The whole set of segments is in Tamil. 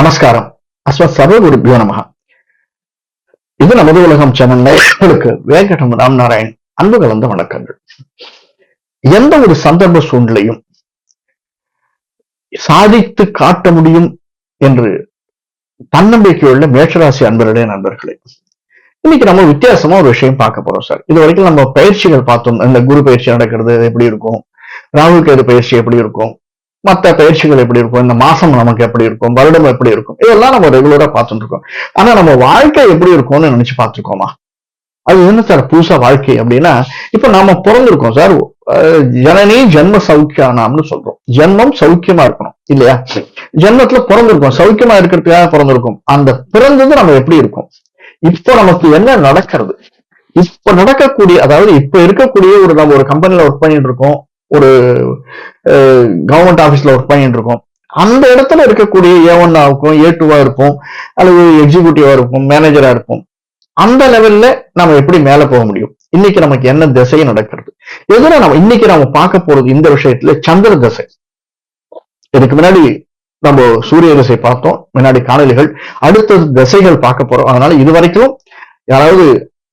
நமஸ்காரம். அஸ்வத் சர்வகுருபியோ நமக. இது நமது உலகம் சேனல்ல உங்களுக்கு வேங்கடம் ராம்நாராயண் அன்பு கலந்த வணக்கங்கள். எந்த ஒரு சந்தர்ப்ப சூழ்நிலையும் சாதித்து காட்ட முடியும் என்று தன்னம்பிக்கையுள்ள மேஷராசி அன்பர்களே நண்பர்களே, இன்னைக்கு நம்ம வித்தியாசமா ஒரு விஷயம் பார்க்க போறோம் சார். இது வரைக்கும் நம்ம பயிற்சிகள் பார்த்தோம். இந்த குரு பயிற்சி நடக்கிறது எப்படி இருக்கும், ராகு கேது பயிற்சி எப்படி இருக்கும், மற்ற பயிற்சிகள் எப்படி இருக்கும், இந்த மாசம் நமக்கு எப்படி இருக்கும், வருடம் எப்படி இருக்கும், இதெல்லாம் நம்ம ரெகுலரா பார்த்துட்டு இருக்கோம். ஆனா நம்ம வாழ்க்கை எப்படி இருக்கும்னு நினைச்சு பார்த்துருக்கோமா? அது என்ன சார் புதுசா வாழ்க்கை அப்படின்னா, இப்ப நாம பிறந்திருக்கோம் சார். ஜனனி ஜென்ம சௌக்கியானாம்னு சொல்றோம். ஜென்மம் சௌக்கியமா இருக்கணும் இல்லையா? ஜென்மத்துல பிறந்திருக்கோம், சௌக்கியமா இருக்கிறதுக்காக பிறந்திருக்கோம். அந்த பிறந்தது நம்ம எப்படி இருக்கும், இப்போ நமக்கு என்ன நடக்கிறது, இப்ப நடக்கக்கூடிய, அதாவது இப்ப இருக்கக்கூடிய நம்ம ஒரு கம்பெனில ஒர்க் பண்ணிட்டு இருக்கோம், ஒரு கவர்மெண்ட் ஆபீஸ்ல ஒர்க் பண்ணிட்டு இருக்கோம். அந்த இடத்துல இருக்கக்கூடிய A1 இருக்கும், A2 இருப்போம், அல்லது எக்ஸிக்யூட்டிவா இருப்போம், மேனேஜரா இருப்போம். அந்த லெவல்ல நம்ம எப்படி மேல போக முடியும்? இன்னைக்கு நமக்கு என்ன திசை நடக்கிறது, எதுனா நம்ம இன்னைக்கு நம்ம பார்க்க போறது இந்த விஷயத்துல சந்திர திசை. இதுக்கு முன்னாடி நம்ம சூரிய திசை பார்த்தோம், முன்னாடி காணொலிகள், அடுத்தது திசைகள் பார்க்க போறோம். அதனால இது வரைக்கும் யாராவது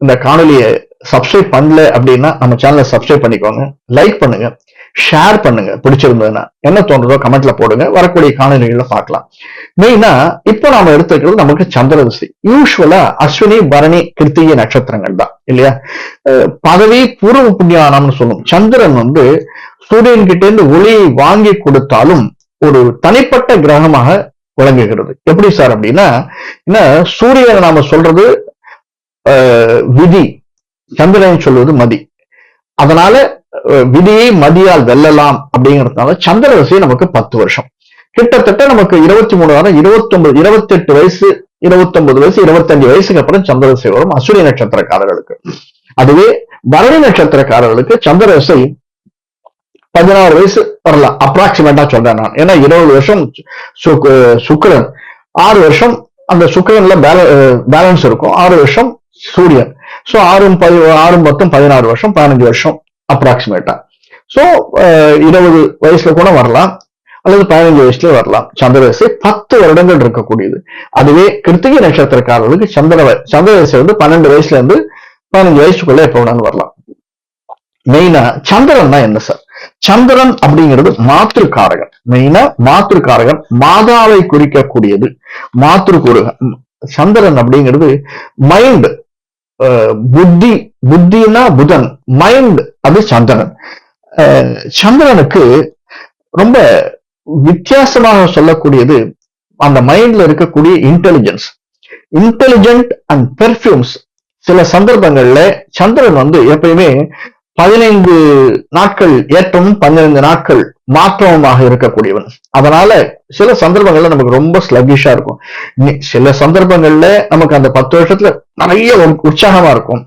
இந்த காணொலியை சப்ஸ்கிரைப் பண்ணல அப்படின்னா நம்ம சேனலை சப்ஸ்கிரைப் பண்ணிக்கோங்க, லைக் பண்ணுங்க, ஷேர் பண்ணுங்க. பிடிச்சிருந்ததுன்னா என்ன தோன்றதோ கமெண்ட்ல போடுங்க, வரக்கூடிய காணொலிகள்ல பார்க்கலாம். மெயினா இப்ப நாம எடுத்துக்கிறது நமக்கு சந்திர திசை. யூஸ்வலா அஸ்வினி பரணி கிருத்திகை நட்சத்திரங்கள் தான் இல்லையா? பதவி பூர்வ புண்ணியானம்னு சொல்லும். சந்திரன் சூரியன் கிட்ட இருந்து ஒளியை வாங்கி கொடுத்தாலும் ஒரு தனிப்பட்ட கிரகமாக விளங்குகிறது. எப்படி சார் அப்படின்னா, சூரியனை நாம சொல்றது விதி, சந்திரன் சொல்வது மதி. அதனால விதியை மதியால் வெல்லலாம் அப்படிங்கிறதுனால சந்திர திசை நமக்கு 10 வருஷம். கிட்டத்தட்ட நமக்கு 23 வாரம், 29, 28 வயசு, 29 வயசு, 25 வயசுக்கு அப்புறம் சந்திர திசை வரும் அஸ்வினி நட்சத்திரக்காரர்களுக்கு. அதுவே பரணி நட்சத்திரக்காரர்களுக்கு சந்திர திசை 16 வயசு வரலாம், அப்ராக்சிமேட்டா சொல்றேன் நான். ஏன்னா 20 வருஷம் சுக்கிரன், 6 வருஷம் அந்த சுக்கிரன்ல பேலன்ஸ் இருக்கும், 6 வருஷம் சூரியன். சோ 6 மொத்தம் 16 வருஷம், 15 வருஷம் அப்ராக்சிமேட்டா. சோ 20 வயசுல கூட வரலாம், அல்லது 15 வயசுல வரலாம். சந்திர திசை 10 வருடங்கள் இருக்கக்கூடியது. அதுவே கிருத்திகை நட்சத்திரக்காரர்களுக்கு சந்திர திசை 12 வயசுல இருந்து 15 வயசுக்குள்ள எப்ப வேணாலும் வரலாம். மெயினா சந்திரன் தான் என்ன சார்? சந்திரன் அப்படிங்கிறது மாத்திருக்காரகன். மெயினா மாத்திருக்காரகன், மாதாவை குறிக்கக்கூடியது மாத்திருக்கூறுகன். சந்திரன் அப்படிங்கிறது மைண்ட், புத்தினா புதன், மைண்ட் அது சந்திரன். சந்திரனுக்கு ரொம்ப வித்தியாசமாக சொல்லக்கூடியது அந்த மைண்ட்ல இருக்கக்கூடிய இன்டெலிஜென்ட் அண்ட் பெர்ஃபியூம்ஸ். சில சந்தர்ப்பங்கள்ல சந்திரன் எப்பயுமே 15 நாட்கள் ஏற்றமும் 15 நாட்கள் மாற்றமுமாக இருக்கக்கூடியவன். அதனால சில சந்தர்ப்பங்கள்ல நமக்கு ரொம்ப ஸ்லகிஷா இருக்கும். சில சந்தர்ப்பங்கள்ல நமக்கு அந்த 10 வருஷத்துல நிறைய உற்சாகமா இருக்கும்.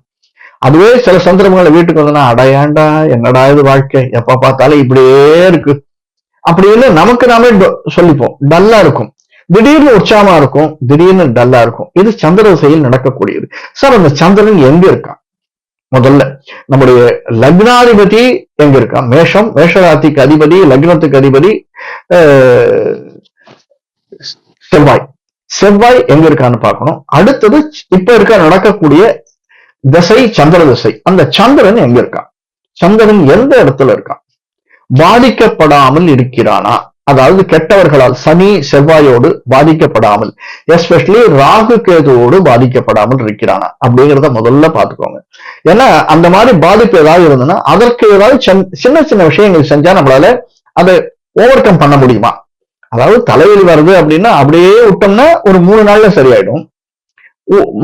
அதுவே சில சந்தர்ப்பங்கள்ல வீட்டுக்கு வந்தோம்னா, அடையாண்டா என்னடா இது வாழ்க்கை, எப்ப பார்த்தாலும் இப்படியே இருக்கு அப்படின்னு நமக்கு நாமே சொல்லிப்போம். டல்லா இருக்கும், திடீர்னு உற்சாகமா இருக்கும், திடீர்னு டல்லா இருக்கும். இது சந்திர திசையில் நடக்கக்கூடியது. சார் அந்த சந்திரன் எங்க இருக்கான்? முதல்ல நம்முடைய லக்னாதிபதி எங்க இருக்கா? மேஷம், மேஷராசிக்கு அதிபதி, லக்னத்துக்கு அதிபதி செவ்வாய் எங்க இருக்கான்னு பார்க்கணும். அடுத்தது இப்ப நடக்கக்கூடிய திசை சந்திர திசை. அந்த சந்திரன் எங்க இருக்கான்? சந்திரன் எந்த இடத்துல இருக்கான்? பாதிக்கப்படாமல் இருக்கிறானா? அதாவது கெட்டவர்களால், சனி செவ்வாயோடு பாதிக்கப்படாமல், எஸ்பெஷலி ராகு கேதுவோடு பாதிக்கப்படாமல் இருக்கிறானா அப்படிங்கிறத முதல்ல பாத்துக்கோங்க. ஏன்னா அந்த மாதிரி பாதிப்பு ஏதாவது இருந்ததுன்னா அதற்கு ஏதாவது சின்ன சின்ன விஷயங்கள் செஞ்சா நம்மளால அதை ஓவர் கம் பண்ண முடியுமா? அதாவது தலைவலி வருது அப்படின்னா அப்படியே விட்டோம்னா ஒரு 3 நாள்ல சரியாயிடும்.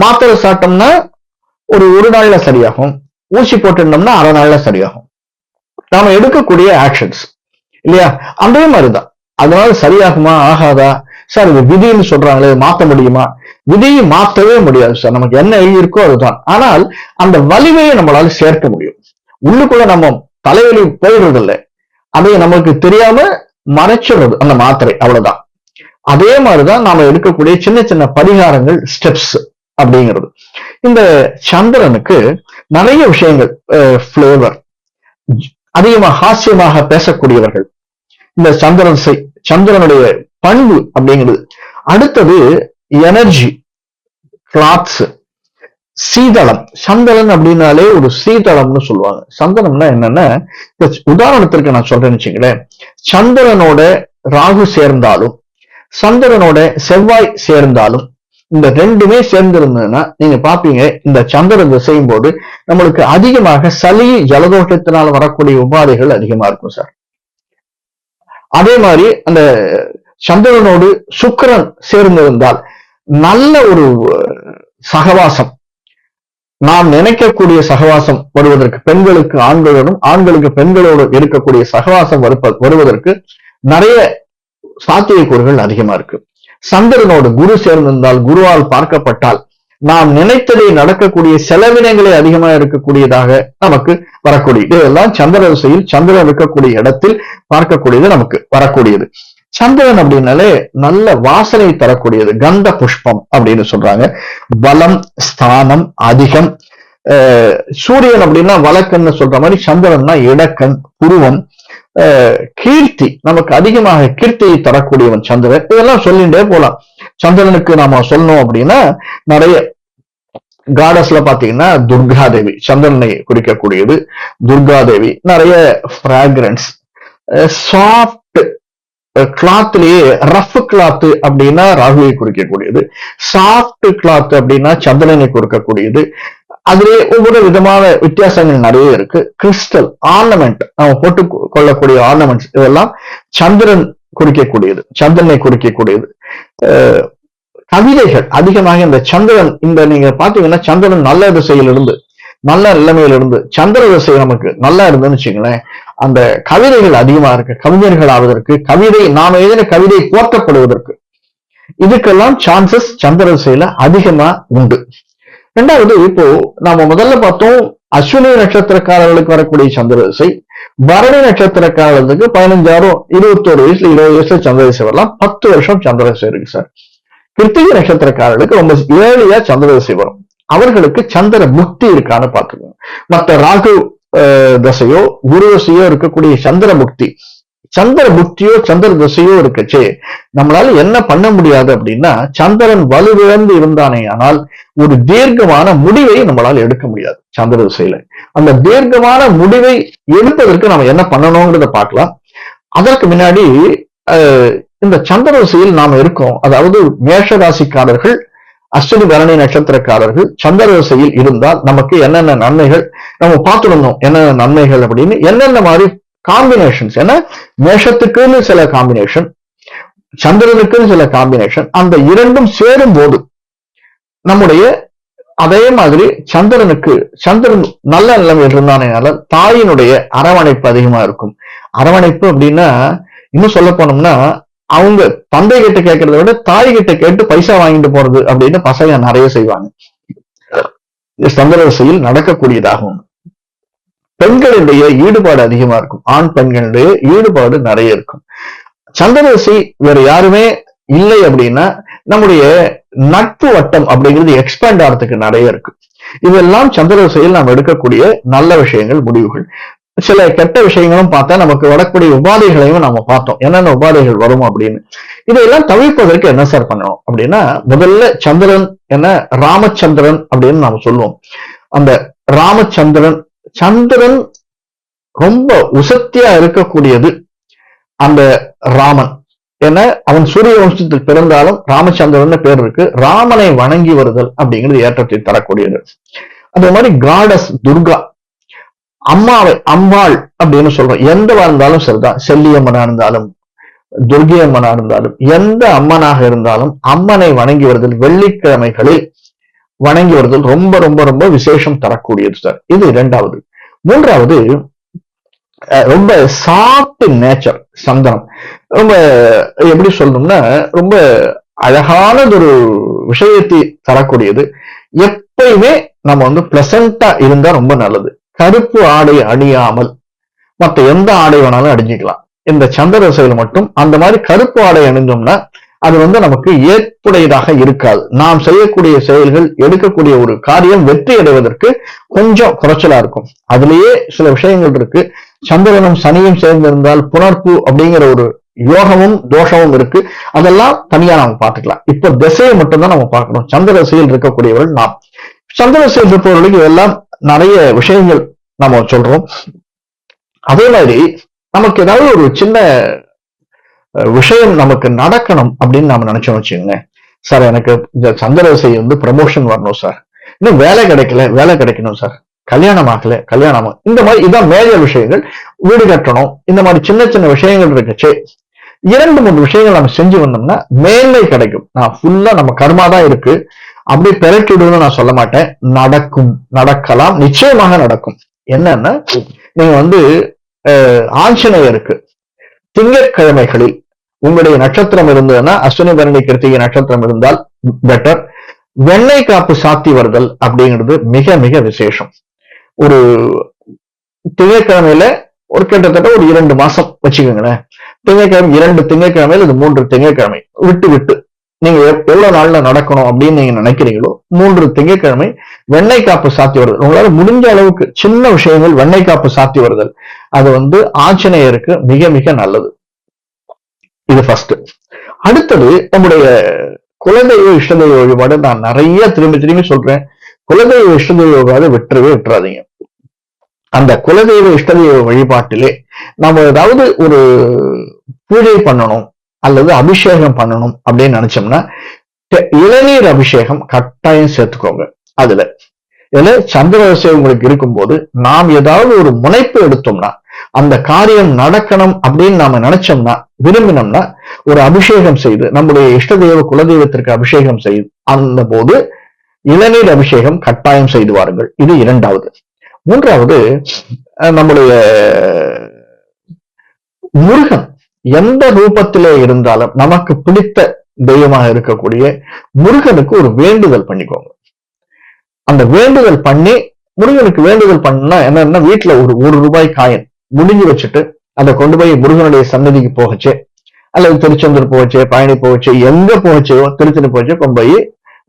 மாத்திரை சாப்பிட்டோம்னா ஒரு நாள்ல சரியாகும். ஊசி போட்டுட்டோம்னா அரை நாள்ல சரியாகும். நாம எடுக்கக்கூடிய ஆக்ஷன்ஸ் இல்லையா? அதே மாதிரிதான். அதனால சரியாகுமா ஆகாதா? சார் இது விதின்னு சொல்றாங்களே, மாத்த முடியுமா? விதியை மாற்றவே முடியாது சார். நமக்கு என்ன எழுதி இருக்கோ அதுதான். ஆனால் அந்த வலிமையை நம்மளால சேர்க்க முடியும். உள்ளுக்குள்ள நம்ம தலைவலி போயிடுறது இல்லை, அதை நமக்கு தெரியாம மறைச்சிடுறது அந்த மாத்திரை, அவ்வளவுதான். அதே மாதிரிதான் நாம எடுக்கக்கூடிய சின்ன சின்ன பரிகாரங்கள், ஸ்டெப்ஸ் அப்படிங்கிறது. இந்த சந்திரனுக்கு நிறைய விஷயங்கள், பிளேவர், அதிகமாக ஹாஸ்யமாக பேசக்கூடியவர்கள். இந்த சந்திரனுடைய பண்பு அப்படிங்கிறது அடுத்தது எனர்ஜி, கிளாத்ஸ், சீதளம். சந்தனம் அப்படின்னாலே ஒரு சீதளம்னு சொல்லுவாங்க. சந்தனம்னா என்னன்னா, உதாரணத்திற்கு நான் சொல்றேன்னு வச்சுங்களேன், சந்திரனோட ராகு சேர்ந்தாலும் சந்திரனோட செவ்வாய் சேர்ந்தாலும் இந்த ரெண்டுமே சேர்ந்திருந்ததுன்னா நீங்க பாப்பீங்க, இந்த சந்திரன் திசையும் போது நம்மளுக்கு அதிகமாக சளி ஜலதோஷத்தினால் வரக்கூடிய உபாதைகள் அதிகமா இருக்கும் சார். அதே மாதிரி அந்த சந்திரனோடு சுக்கிரன் சேர்ந்திருந்தால் நல்ல ஒரு சகவாசம், நாம் நினைக்கக்கூடிய சகவாசம் வருவதற்கு, பெண்களுக்கு ஆண்களோடும் ஆண்களுக்கு பெண்களோடு இருக்கக்கூடிய சகவாசம் வருவதற்கு நிறைய சாத்தியக்கூறுகள் அதிகமா இருக்கு. சந்திரனோடு குரு சேர்ந்திருந்தால், குருவால் பார்க்கப்பட்டால் நாம் நினைத்ததை நடக்கக்கூடிய செலவினங்களே அதிகமாக இருக்கக்கூடியதாக நமக்கு வரக்கூடிய, இதெல்லாம் சந்திர திசையில் சந்திரன் இருக்கக்கூடிய இடத்தில் பார்க்கக்கூடியது நமக்கு வரக்கூடியது. சந்திரன் அப்படின்னாலே நல்ல வாசனை தரக்கூடியது, கந்த புஷ்பம் அப்படின்னு சொல்றாங்க. பலம், ஸ்தானம், அதிகம். சூரியன் அப்படின்னா வழக்கன்னு சொல்ற மாதிரி சந்திரன்னா இடக்கண், புருவம், கீர்த்தி, நமக்கு அதிகமாக கீர்த்தியை தரக்கூடியவன் சந்திரன். இதெல்லாம் சொல்லிட்டே போலாம். சந்திரனுக்கு நாம சொல்லணும் அப்படின்னா நிறைய காடஸ்ல பாத்தீங்கன்னா துர்காதேவி, சந்திரனை குறிக்கக்கூடியது துர்காதேவி. நிறைய பிராக்ரன்ஸ், சாஃப்ட் கிளாத்லயே ரஃப் கிளாத் அப்படின்னா ராகுவை குறிக்கக்கூடியது, சாஃப்ட் கிளாத் அப்படின்னா சந்திரனை குறிக்கக்கூடியது. அதுலேயே ஒவ்வொரு விதமான வித்தியாசங்கள் நிறைய இருக்கு. கிறிஸ்டல், ஆர்னமெண்ட், நம்ம போட்டு கொள்ளக்கூடிய ஆர்னமெண்ட்ஸ், இதெல்லாம் சந்திரன் குறிக்கக்கூடியது, சந்திரனை குறிக்கக்கூடியது. கவிதைகள் அதிகமாக இந்த சந்திரன், இந்த நீங்க பாத்தீங்கன்னா சந்திரன் நல்ல திசையிலிருந்து, நல்ல நிலைமையிலிருந்து சந்திர திசை நமக்கு நல்லா இருந்துன்னு வச்சுங்களேன், அந்த கவிதைகள் அதிகமா இருக்கு, கவிஞர்கள் ஆவதற்கு, கவிதை நாம் எழுதின கவிதை போற்றப்படுவதற்கு, இதுக்கெல்லாம் சான்சஸ் சந்திர திசையில அதிகமா உண்டு. ரெண்டாவது, இப்போ நாம முதல்ல பார்த்தோம் அஸ்வினி நட்சத்திரக்காரர்களுக்கு வரக்கூடிய சந்திர திசை, பரணி நட்சத்திரக்காரர்களுக்கு 15 21 வயசுல 20 வயசுல சந்திர திசை வரலாம். 10 வருஷம் சந்திர திசை இருக்கு சார். கிருத்திகை நட்சத்திரக்காரர்களுக்கு ரொம்ப ஏழையா சந்திர திசை வரும். அவர்களுக்கு சந்திர புக்தி இருக்கான்னு பார்த்துக்கோங்க. மற்ற ராகு தசையோ குரு தசையோ இருக்கக்கூடிய சந்திர புக்தி, சந்திர புக்தியோ சந்திர தசையோ இருக்கச்சே நம்மளால என்ன பண்ண முடியாது அப்படின்னா, சந்திரன் வலுவிழந்து இருந்தானே ஆனால் ஒரு தீர்க்கமான முடிவை நம்மளால எடுக்க முடியாது சந்திர திசையில. அந்த தீர்க்கமான முடிவை எடுப்பதற்கு நம்ம என்ன பண்ணணுங்கிறத பார்க்கலாம். அதற்கு முன்னாடி இந்த சந்திர திசையில் நாம இருக்கோம், அதாவது மேஷ ராசிக்காரர்கள், அஸ்வினி பரணி நட்சத்திரக்காரர்கள் சந்திர திசையில் இருந்தால் நமக்கு என்னென்ன நன்மைகள் நம்ம பார்த்துருந்தோம், என்னென்ன நன்மைகள் அப்படின்னு, என்னென்ன மாதிரி காம்பினேஷன்ஸ், ஏன்னா மேஷத்துக்குன்னு சில காம்பினேஷன், சந்திரனுக்குன்னு சில காம்பினேஷன், அந்த இரண்டும் சேரும் போது நம்முடைய, அதே மாதிரி சந்திரனுக்கு, சந்திரன் நல்ல நிலைமையில் இருந்தானேனால தாயினுடைய அரவணைப்பு அதிகமா இருக்கும். அரவணைப்பு அப்படின்னா இன்னும் சொல்ல போனோம்னா, அவங்க தந்தை கிட்ட கேட்கறத விட தாய் கிட்ட கேட்டு பைசா வாங்கிட்டு போறது அப்படின்னு பசங்க நிறைய செய்வாங்க. சந்திர திசையில் நடக்கக்கூடியதாகும். பெண்களுடைய ஈடுபாடு அதிகமா இருக்கும், ஆண் பெண்களுடைய ஈடுபாடு நிறைய இருக்கும். சந்திர திசை வேற யாருமே இல்லை அப்படின்னா நம்முடைய நட்பு வட்டம் அப்படிங்கிறது எக்ஸ்பேண்ட் ஆகிறதுக்கு நிறைய இருக்கு. இதெல்லாம் சந்திர திசையில் நாம் எடுக்கக்கூடிய நல்ல விஷயங்கள், முடிவுகள். சில கெட்ட விஷயங்களும் பார்த்தா நமக்கு வரக்கூடிய உபாதைகளையும் நம்ம பார்த்தோம், என்னென்ன உபாதைகள் வரும் அப்படின்னு. இதையெல்லாம் தவிர்ப்பதற்கு என்ன சார் பண்ணணும் அப்படின்னா, முதல்ல சந்திரன் என்ன ராமச்சந்திரன் அப்படின்னு நாம சொல்லுவோம். அந்த ராமச்சந்திரன், சந்திரன் ரொம்ப உசத்தியா இருக்கக்கூடியது அந்த ராமன். ஏன்னா அவன் சூரிய வம்சத்தில் பிறந்தாலும் ராமச்சந்திரன் பேர் இருக்கு. ராமனை வணங்கி வருதல் அப்படிங்கிறது ஏற்றத்தை தரக்கூடியது. அதே மாதிரி காடஸ் துர்கா, அம்மாவை அம்பாள் அப்படின்னு சொல்றோம். எந்த இருந்தாலும் சரிதான், செல்லியம்மனா இருந்தாலும் துர்கை அம்மனா இருந்தாலும் எந்த அம்மனாக இருந்தாலும் அம்மனை வணங்கி வருதல், வெள்ளிக்கிழமைகளில் வணங்கி வருதல் ரொம்ப ரொம்ப ரொம்ப விசேஷம் தரக்கூடியது சார். இது இரண்டாவது. மூன்றாவது, ரொம்ப சாஃப்ட் நேச்சர் சந்திரன். ரொம்ப எப்படி சொல்லணும்னா ரொம்ப அழகானது ஒரு விஷயத்தை தரக்கூடியது. எப்பயுமே நம்ம பிளசண்டா இருந்தா ரொம்ப நல்லது. கருப்பு ஆடை அணியாமல் மற்ற எந்த ஆடை வேணாலும் அணிஞ்சிக்கலாம். இந்த சந்திர திசையில் மட்டும் அந்த மாதிரி கருப்பு ஆடை அணிந்தோம்னா அது நமக்கு ஏற்புடையதாக இருக்காது. நாம் செய்யக்கூடிய செயல்கள், எடுக்கக்கூடிய ஒரு காரியம் வெற்றி அடைவதற்கு கொஞ்சம் குறைச்சலா இருக்கும். அதுலயே சில விஷயங்கள் இருக்கு. சந்திரனும் சனியும் சேர்ந்திருந்தால் புணர்ப்பு அப்படிங்கிற ஒரு யோகமும் தோஷமும் இருக்கு. அதெல்லாம் தனியா நம்ம பார்த்துக்கலாம். இப்ப திசையை மட்டும்தான் நம்ம பார்க்கணும். சந்திர திசையில் இருக்கக்கூடியவர்கள் நாம். சந்திர திசையில் இருப்பவர்களுக்கு இதெல்லாம் நிறைய விஷயங்கள் நம்ம சொல்றோம். அதே மாதிரி நமக்கு ஏதாவது ஒரு சின்ன விஷயம் நமக்கு நடக்கணும் அப்படின்னு நாம நினைச்சோம் வச்சுக்கோங்க. சார் எனக்கு இந்த சந்திர திசை ப்ரமோஷன் வரணும் சார், இன்னும் வேலை கிடைக்கல, வேலை கிடைக்கணும் சார், கல்யாணம் ஆகல, கல்யாணம், இந்த மாதிரி இதான் மேஜர் விஷயங்கள். வீடு கட்டணும், இந்த மாதிரி சின்ன சின்ன விஷயங்கள் இருக்குச்சு. 2-3 விஷயங்கள் நம்ம செஞ்சு வந்தோம்னா மேன்மை கிடைக்கும். நான் ஃபுல்லா நம்ம கர்மா தான் இருக்கு அப்படி பெரட்டிடுன்னு நான் சொல்ல மாட்டேன். நடக்கும், நடக்கலாம், நிச்சயமாக நடக்கும். என்னன்னா நீங்க ஆஞ்சநேயருக்கு திங்கட்கிழமைகளில் உங்களுடைய நட்சத்திரம் இருந்ததுன்னா, அஸ்வினி பரணி கிருத்திகை நட்சத்திரம் இருந்தால் பெட்டர், வெண்ணெய் காப்பு சாத்தி வருதல் அப்படிங்கிறது மிக மிக விசேஷம். ஒரு திங்கட்கிழமையில ஒரு கிட்டத்தட்ட ஒரு 2 மாசம் வச்சுக்கோங்களேன். திங்கட்கிழமை 2 திங்கட்கிழமையில இது 3 திங்கட்கிழமை விட்டு விட்டு நீங்க எவ்வளவு நாள்ல நடக்கணும் அப்படின்னு நீங்க நினைக்கிறீங்களோ 3 திங்கட்கிழமை வெண்ணெய் காப்பு சாத்தி வருதல். உங்களால முடிஞ்ச அளவுக்கு சின்ன விஷயங்கள் வெண்ணெய் காப்பு சாத்தி வருதல் அது ஆஞ்சநேயருக்கு மிக மிக நல்லது. இது ஃபர்ஸ்ட். அடுத்தது நம்முடைய குலதெய்வ இஷ்டதெய்வ வழிபாடு. நான் நிறைய திரும்பி சொல்றேன், குலதெய்வ இஷ்டதெய்வ வழிபாடு விட்டுறாதீங்க. அந்த குலதெய்வ இஷ்டதெய்வ வழிபாட்டிலே நம்ம ஏதாவது ஒரு பூஜை பண்ணணும் அல்லது அபிஷேகம் பண்ணணும் அப்படின்னு நினைச்சோம்னா இளநீர் அபிஷேகம் கட்டாயம் சேர்த்துக்கோங்க. இதுல சந்திர திசை உங்களுக்கு இருக்கும்போது நாம் ஏதாவது ஒரு முனைப்பு எடுத்தோம்னா, அந்த காரியம் நடக்கணும் அப்படின்னு நாம நினைச்சோம்னா, விரும்பினோம்னா ஒரு அபிஷேகம் செய்து நம்முடைய இஷ்டதெய்வ குலதெய்வத்திற்கு அபிஷேகம் செய்து அந்த போது இளநீர் அபிஷேகம் கட்டாயம் செய்து வாருங்கள். இது 2வது. 3வது, நம்முடைய முருகன் எந்த ரூபத்திலே இருந்தாலும் நமக்கு பிடித்த தெய்வமாக இருக்கக்கூடிய முருகனுக்கு ஒரு வேண்டுதல் பண்ணிக்கோங்க. அந்த வேண்டுதல் பண்ணி முருகனுக்கு வேண்டுதல் பண்ணா என்னன்னா, வீட்டுல ஒரு ₹1 காயின் முடிஞ்சு வச்சுட்டு அதை கொண்டு போய் முருகனுடைய சன்னதிக்கு போகச்சே அல்லது திருச்செந்தூர் போகச்சே, பழனி போகச்சே, எங்க போகச்சோ, திருச்செந்தூர் போகச்சே கொண்டு போய்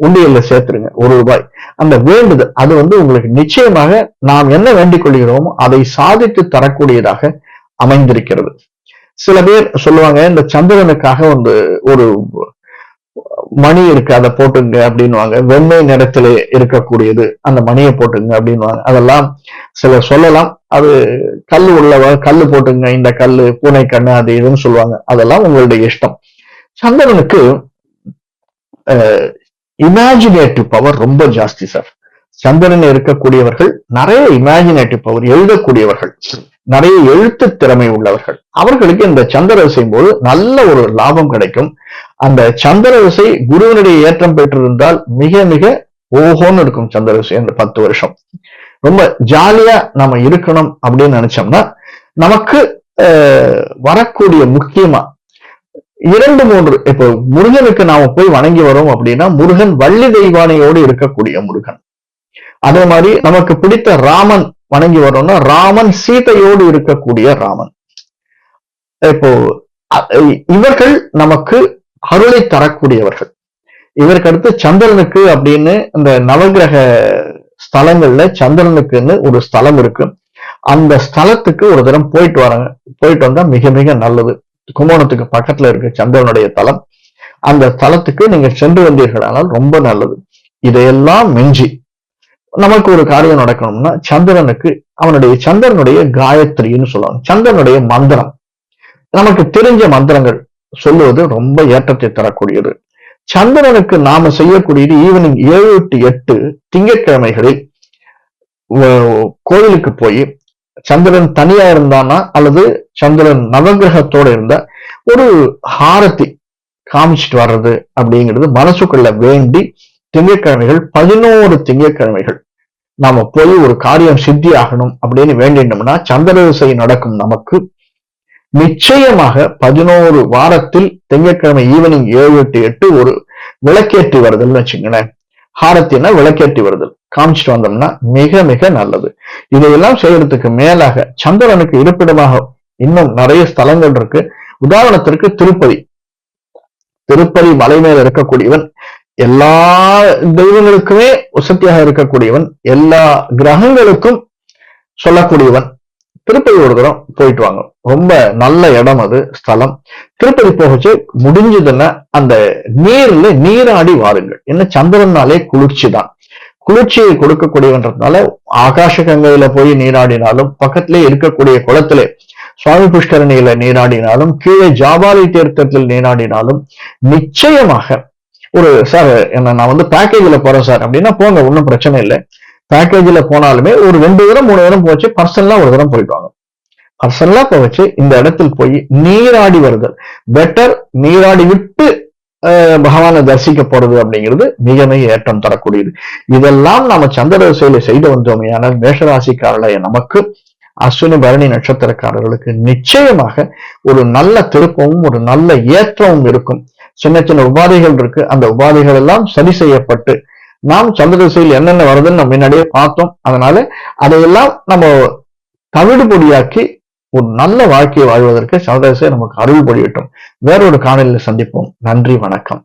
உண்டியல்ல சேர்த்துருங்க. ₹1. அந்த வேண்டுதல் அது உங்களுக்கு நிச்சயமாக நாம் என்ன வேண்டிக் கொள்கிறோமோ அதை சாதித்து தரக்கூடியதாக அமைந்திருக்கிறது. சில பேர் சொல்லுவாங்க, இந்த சந்திரனுக்காக ஒரு மணி இருக்கு, அதை போட்டுங்க அப்படின்வாங்க. வெண்ணெய் நிறத்திலே இருக்கக்கூடியது அந்த மணியை போட்டுங்க அப்படின்வாங்க. அதெல்லாம் சிலர் சொல்லலாம், அது கல்லு கல்லு போட்டுங்க, இந்த கல்லு பூனை கண்ணு அது இதுன்னு சொல்லுவாங்க. அதெல்லாம் உங்களுடைய இஷ்டம். சந்திரனுக்கு இமேஜினேட்டிவ் பவர் ரொம்ப ஜாஸ்தி சார். சந்திரன் இருக்கக்கூடியவர்கள் நிறைய இமேஜினேட்டிவ் பவர், எழுதக்கூடியவர்கள், நிறைய எழுத்து திறமை உள்ளவர்கள். அவர்களுக்கு இந்த சந்திர திசையும் போது நல்ல ஒரு லாபம் கிடைக்கும். அந்த சந்திர திசை குருவனுடைய ஏற்றம் பெற்றிருந்தால் மிக மிக ஓஹோன்னு இருக்கும். சந்திர திசை அந்த 10 வருஷம் ரொம்ப ஜாலியா நம்ம இருக்கணும் அப்படின்னு நினைச்சோம்னா, நமக்கு வரக்கூடிய முக்கியமா 2-3 இப்போ முருகனுக்கு நாம போய் வணங்கி வரோம் அப்படின்னா, முருகன் வள்ளி தெய்வானையோடு இருக்கக்கூடிய முருகன். அதே மாதிரி நமக்கு பிடித்த ராமன் வணங்கி வரோம்னா, ராமன் சீதையோடு இருக்கக்கூடிய ராமன். இப்போ இவர்கள் நமக்கு அருளை தரக்கூடியவர்கள். இதற்கு அடுத்து சந்திரனுக்கு அப்படின்னு இந்த நவகிரக ஸ்தலங்கள்ல சந்திரனுக்குன்னு ஒரு ஸ்தலம் இருக்கு. அந்த ஸ்தலத்துக்கு ஒரு தரம் போயிட்டு வந்தா மிக மிக நல்லது. கும்பகோணத்துக்கு பக்கத்துல இருக்கு சந்திரனுடைய தலம். அந்த தலத்துக்கு நீங்க சென்று வந்தீர்களானால் ரொம்ப நல்லது. இதையெல்லாம் மிஞ்சி நமக்கு ஒரு காரியம் நடக்கணும்னா, சந்திரனுடைய காயத்ரின்னு சொல்லுவாங்க. சந்திரனுடைய மந்திரம், நமக்கு தெரிஞ்ச மந்திரங்கள் சொல்லுவது ரொம்ப ஏற்றத்தை தரக்கூடியது. சந்திரனுக்கு நாம செய்யக்கூடியது ஈவினிங் 7 to 8 திங்கட்கிழமைகளில் கோயிலுக்கு போய் சந்திரன் தனியா இருந்தானா அல்லது சந்திரன் நவகிரகத்தோட இருந்தா ஒரு ஹாரதி காமிச்சிட்டு வர்றது அப்படிங்கிறது மனசுக்குள்ள வேண்டி திங்கட்கிழமைகள் 11 திங்கட்கிழமைகள் நாம போய் ஒரு காரியம் சித்தி ஆகணும் அப்படின்னு வேண்டினோம்னா, சந்திர திசை நடக்கும் நமக்கு நிச்சயமாக 11 வாரத்தில் திங்கட்கிழமை ஈவினிங் 7 to 8 ஒரு விளக்கேற்றி வருதல்னு வச்சுங்களேன். ஹாரத்தினா விளக்கேற்றி வருதல் காமிச்சிட்டு வந்தோம்னா மிக மிக நல்லது. இதையெல்லாம் செய்யறதுக்கு மேலாக சந்திரனுக்கு இருப்பிடமாக இன்னும் நிறைய ஸ்தலங்கள் இருக்கு. உதாரணத்திற்கு திருப்பதி மலை மேல இருக்கக்கூடியவன், எல்லா தெய்வங்களுக்குமே உசத்தியாக இருக்கக்கூடியவன், எல்லா கிரகங்களுக்கும் சொல்லக்கூடியவன். திருப்பதி ஒரு தூரம் போயிட்டு வாங்க. ரொம்ப நல்ல இடம் அது, ஸ்தலம். திருப்பதி போகச்சு முடிஞ்சதுன்னா அந்த நீராடி வாருங்கள். என்ன சந்திரனாலே குளிர்ச்சி தான். குளிர்ச்சியை கொடுக்கக்கூடியவன்றதுனால ஆகாஷ கங்கையில போய் நீராடினாலும், பக்கத்திலே இருக்கக்கூடிய குளத்திலே சுவாமி புஷ்கரணியில நீராடினாலும், கீழே ஜாபாலி தீர்த்தத்தில் நீராடினாலும் நிச்சயமாக சார் என்ன நான் பேக்கேஜ்ல போறேன் சார் அப்படின்னா போங்க, ஒன்றும் பிரச்சனை இல்லை. பேக்கேஜ்ல போனாலுமே ஒரு 2 தரம் 3 தரம் போச்சு, பர்சனலா ஒரு தரம் போயிட்டு வாங்க. பர்சனலா போச்சு இந்த இடத்தில் போய் நீராடி வருதல் பெட்டர். நீராடி விட்டு பகவானை தரிசிக்க போறது அப்படிங்கிறது மிக மிக ஏற்றம் தரக்கூடியது. இதெல்லாம் நாம சந்திரதசையில செய்து வந்தோமே, ஆனால் மேஷராசிக்காரர்கள நமக்கு அஸ்வினி பரணி நட்சத்திரக்காரர்களுக்கு நிச்சயமாக ஒரு நல்ல திருப்பமும் ஒரு நல்ல ஏற்றமும் இருக்கும். சின்ன சின்ன உபாதைகள் இருக்கு, அந்த உபாதைகள் எல்லாம் சரி செய்யப்பட்டு நாம் சந்திரதசையில் என்னென்ன வருதுன்னு நம்ம முன்னாடியே பார்த்தோம். அதனால அதையெல்லாம் நம்ம தவிடுபொடியாக்கி ஒரு நல்ல வாழ்க்கையை வாழ்வதற்கு சந்திரதசை நமக்கு அருள் பொழியட்டும். வேறொரு காணொளியில் சந்திப்போம். நன்றி, வணக்கம்.